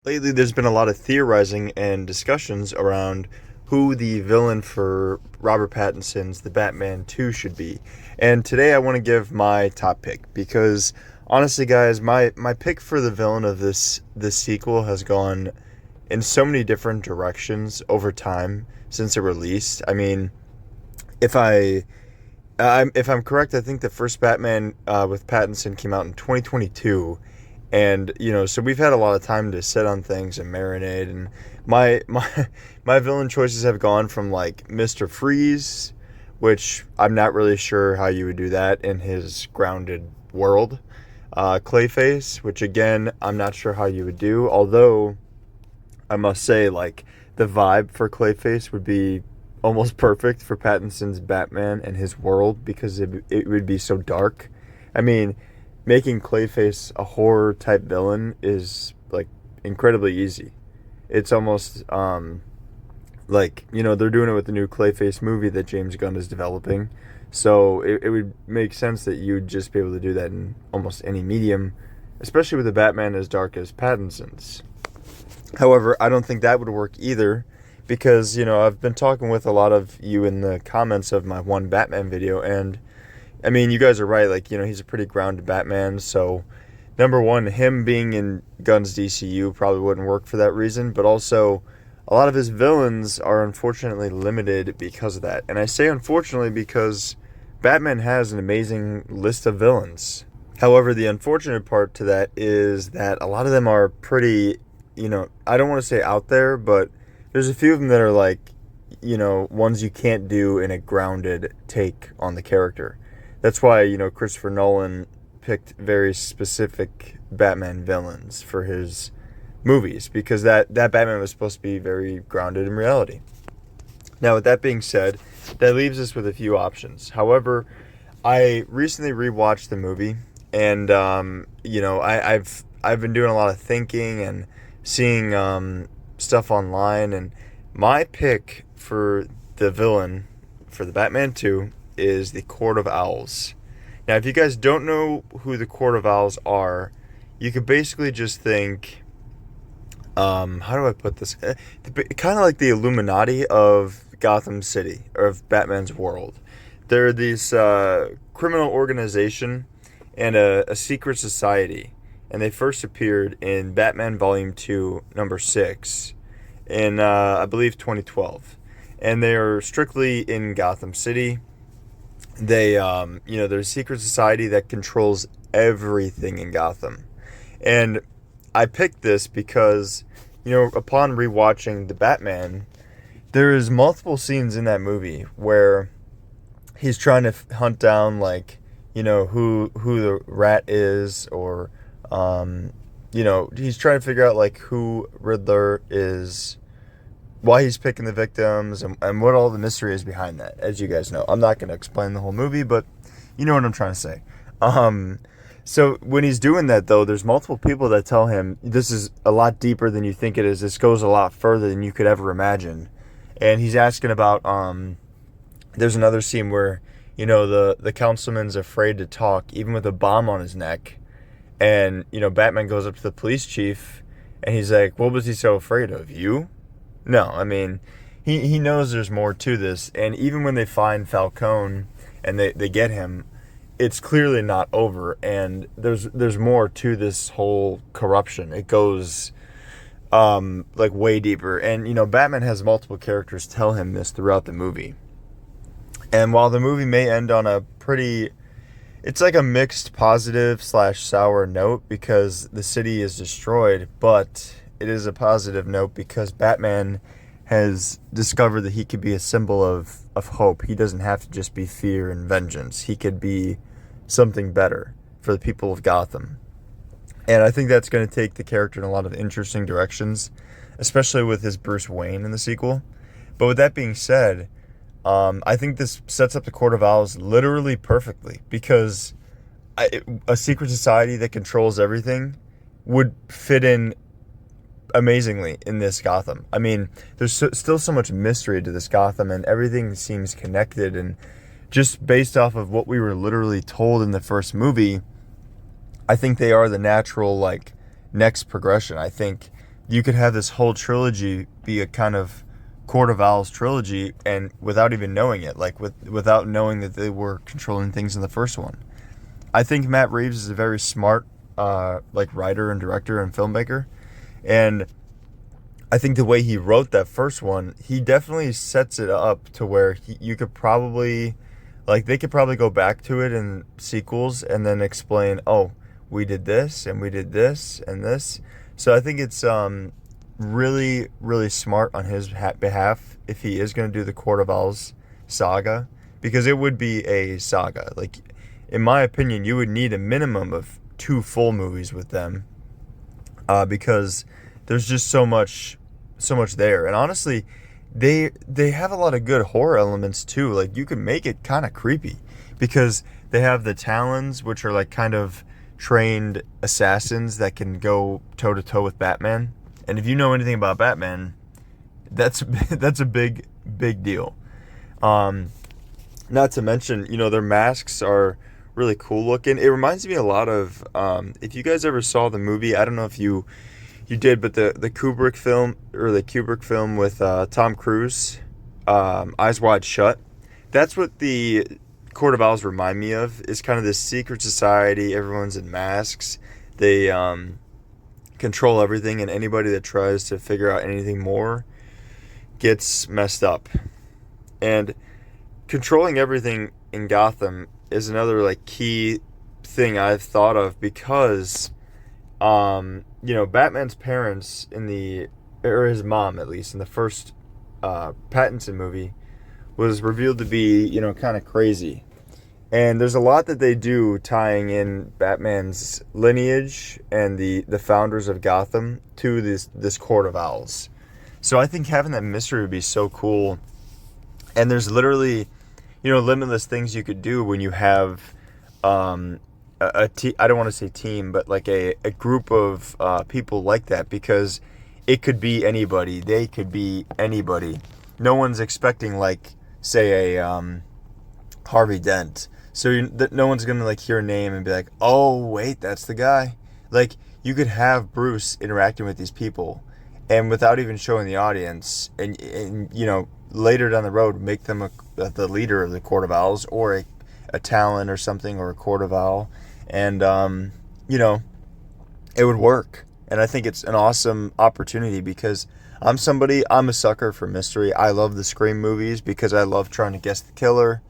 lately there's been a lot of theorizing and discussions around who the villain for Robert Pattinson's The Batman 2 should be. And today I want to give my top pick because honestly guys, my pick for the villain of this sequel has gone in so many different directions over time since it released. I mean, if if I'm correct, I think the first Batman with Pattinson came out in 2022, and so we've had a lot of time to sit on things and marinate. And my villain choices have gone from like Mister Freeze, which I'm not really sure how you would do that in his grounded world. Clayface, which again I'm not sure how you would do, although I must say, like, the vibe for Clayface would be almost perfect for Pattinson's Batman and his world because it would be so dark. I mean, making Clayface a horror type villain is like incredibly easy. It's almost like, they're doing it with the new Clayface movie that James Gunn is developing. So it would make sense that you'd just be able to do that in almost any medium, especially with a Batman as dark as Pattinson's. However, I don't think that would work either because, I've been talking with a lot of you in the comments of my one Batman video, and I mean, you guys are right. Like, he's a pretty grounded Batman. So, number one, him being in Gunn's DCU probably wouldn't work for that reason. But also, a lot of his villains are unfortunately limited because of that. And I say unfortunately because Batman has an amazing list of villains. However, the unfortunate part to that is that a lot of them are pretty, I don't want to say out there, but there's a few of them that are like, ones you can't do in a grounded take on the character. That's why, Christopher Nolan picked very specific Batman villains for his movies, because that Batman was supposed to be very grounded in reality. Now, with that being said, that leaves us with a few options. However, I recently rewatched the movie, and I've been doing a lot of thinking and seeing stuff online, and my pick for the villain for the Batman 2 is the Court of Owls. Now, if you guys don't know who the Court of Owls are, you could basically just think, how do I put this? Kind of like the Illuminati of Gotham City, or of Batman's world. They're this criminal organization and a secret society, and they first appeared in Batman Volume 2, number 6, in, I believe, 2012. And they are strictly in Gotham City. They're a secret society that controls everything in Gotham. And I picked this because, upon rewatching The Batman, there is multiple scenes in that movie where he's trying to hunt down, like, who the rat is, or, he's trying to figure out, like, who Riddler is, why he's picking the victims, and what all the mystery is behind that, as you guys know. I'm not going to explain the whole movie, but you know what I'm trying to say. So when he's doing that, though, there's multiple people that tell him, this is a lot deeper than you think it is. This goes a lot further than you could ever imagine. And he's asking about, there's another scene where, the councilman's afraid to talk, even with a bomb on his neck. And, Batman goes up to the police chief, and he's like, what was he so afraid of? You? No, I mean, he knows there's more to this. And even when they find Falcone and they get him, it's clearly not over. And there's more to this whole corruption. It goes, like, way deeper. And, Batman has multiple characters tell him this throughout the movie. And while the movie may end on a pretty... It's like a mixed positive / sour note because the city is destroyed, but it is a positive note because Batman has discovered that he could be a symbol of hope. He doesn't have to just be fear and vengeance. He could be something better for the people of Gotham. And I think that's going to take the character in a lot of interesting directions, especially with his Bruce Wayne in the sequel. But with that being said, I think this sets up the Court of Owls literally perfectly because a secret society that controls everything would fit in amazingly in this Gotham. I mean, there's still so much mystery to this Gotham, and everything seems connected. And just based off of what we were literally told in the first movie, I think they are the natural, like, next progression. I think you could have this whole trilogy be a kind of Court of Owls trilogy, and without even knowing it, like without knowing that they were controlling things in the first one. I think Matt Reeves is a very smart, like writer and director and filmmaker, and I think the way he wrote that first one, he definitely sets it up to where you could probably, like, they could probably go back to it in sequels and then explain, oh, we did this and we did this and this. So I think it's really, really smart on his behalf if he is going to do the Court of Owls saga, because it would be a saga. Like, in my opinion, you would need a minimum of 2 full movies with them, because there's just so much there. And honestly, they have a lot of good horror elements too. Like, you can make it kind of creepy because they have the Talons, which are like kind of trained assassins that can go toe to toe with Batman. And if you know anything about Batman, that's a big deal. Not to mention, their masks are really cool looking. It reminds me a lot of, if you guys ever saw the movie, I don't know if you did, but the Kubrick film with Tom Cruise, Eyes Wide Shut. That's what the Court of Owls remind me of. Is kind of this secret society. Everyone's in masks. They control everything, and anybody that tries to figure out anything more gets messed up. And controlling everything in Gotham is another like key thing I've thought of, because Batman's parents or his mom at least in the first Pattinson movie was revealed to be, kind of crazy. And there's a lot that they do tying in Batman's lineage and the founders of Gotham to this Court of Owls. So I think having that mystery would be so cool. And there's literally, limitless things you could do when you have I don't want to say team, but like a group of people like that, because it could be anybody. They could be anybody. No one's expecting, like, say a Harvey Dent. So no one's going to like hear a name and be like, oh, wait, that's the guy. Like, you could have Bruce interacting with these people, and without even showing the audience, and later down the road, make them the leader of the Court of Owls, or a Talon or something, or a Court of Owl. And, it would work. And I think it's an awesome opportunity, because I'm a sucker for mystery. I love the Scream movies because I love trying to guess the killer.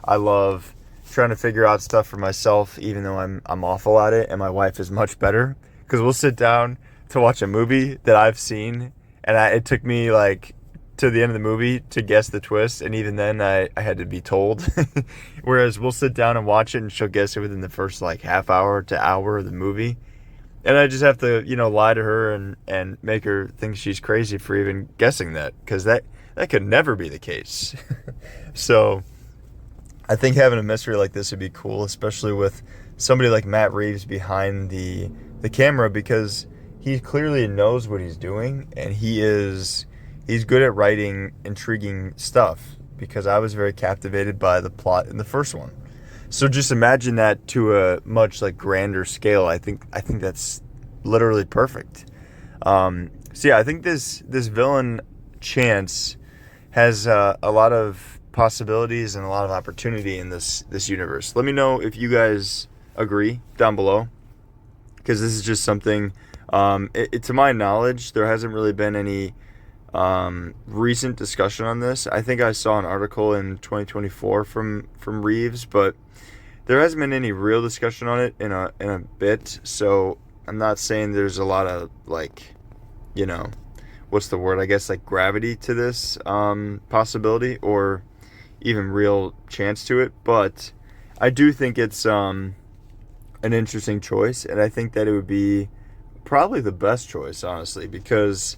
I love trying to figure out stuff for myself, even though I'm awful at it, and my wife is much better, because we'll sit down to watch a movie that I've seen, and it took me like to the end of the movie to guess the twist, and even then I had to be told. Whereas we'll sit down and watch it, and she'll guess it within the first like half hour to hour of the movie, and I just have to lie to her and make her think she's crazy for even guessing that, because that could never be the case. So I think having a mystery like this would be cool, especially with somebody like Matt Reeves behind the camera, because he clearly knows what he's doing, and he's good at writing intriguing stuff, because I was very captivated by the plot in the first one. So just imagine that to a much like grander scale. I think that's literally perfect. So yeah, I think this villain Chance has a lot of possibilities and a lot of opportunity in this universe. Let me know if you guys agree down below, because this is just something, to my knowledge, there hasn't really been any recent discussion on this. I think I saw an article in 2024 from Reeves, but there hasn't been any real discussion on it in a bit. So I'm not saying there's a lot of like, what's the word? I guess like gravity to this possibility, or even real chance to it. But I do think it's an interesting choice, and I think that it would be probably the best choice, honestly, because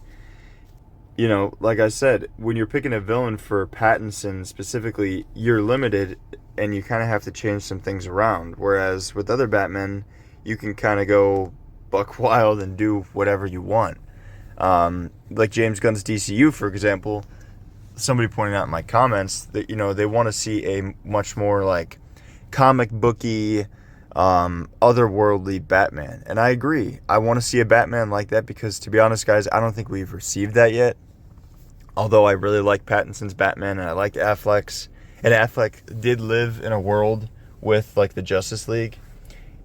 like I said, when you're picking a villain for Pattinson specifically, you're limited, and you kind of have to change some things around. Whereas with other Batmen, you can kind of go buck wild and do whatever you want. Like James Gunn's DCU, for example, somebody pointed out in my comments that, they want to see a much more like comic booky, otherworldly Batman. And I agree. I want to see a Batman like that because, to be honest, guys, I don't think we've received that yet. Although I really like Pattinson's Batman and I like Affleck's. And Affleck did live in a world with like the Justice League.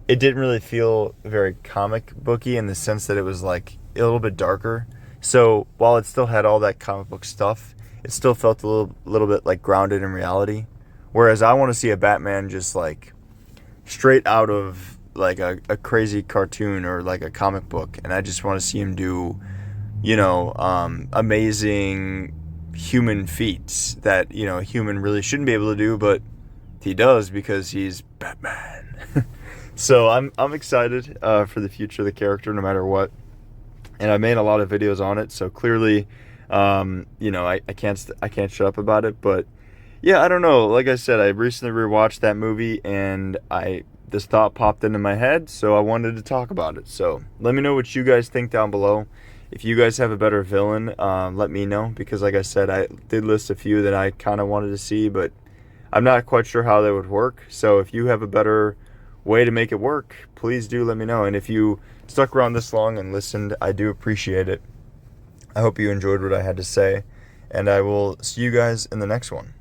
It didn't really feel very comic booky in the sense that it was like a little bit darker. So while it still had all that comic book stuff, it still felt a little bit like grounded in reality. Whereas I want to see a Batman just like straight out of like a crazy cartoon or like a comic book, and I just want to see him do, amazing human feats that a human really shouldn't be able to do, but he does because he's Batman. So I'm excited for the future of the character, no matter what. And I made a lot of videos on it, so clearly, I can't shut up about it. But yeah, I don't know. Like I said, I recently rewatched that movie, and this thought popped into my head, so I wanted to talk about it. So let me know what you guys think down below. If you guys have a better villain, let me know, because like I said, I did list a few that I kind of wanted to see, but I'm not quite sure how they would work. So if you have a better way to make it work, please do let me know. And if you stuck around this long and listened, I do appreciate it. I hope you enjoyed what I had to say, and I will see you guys in the next one.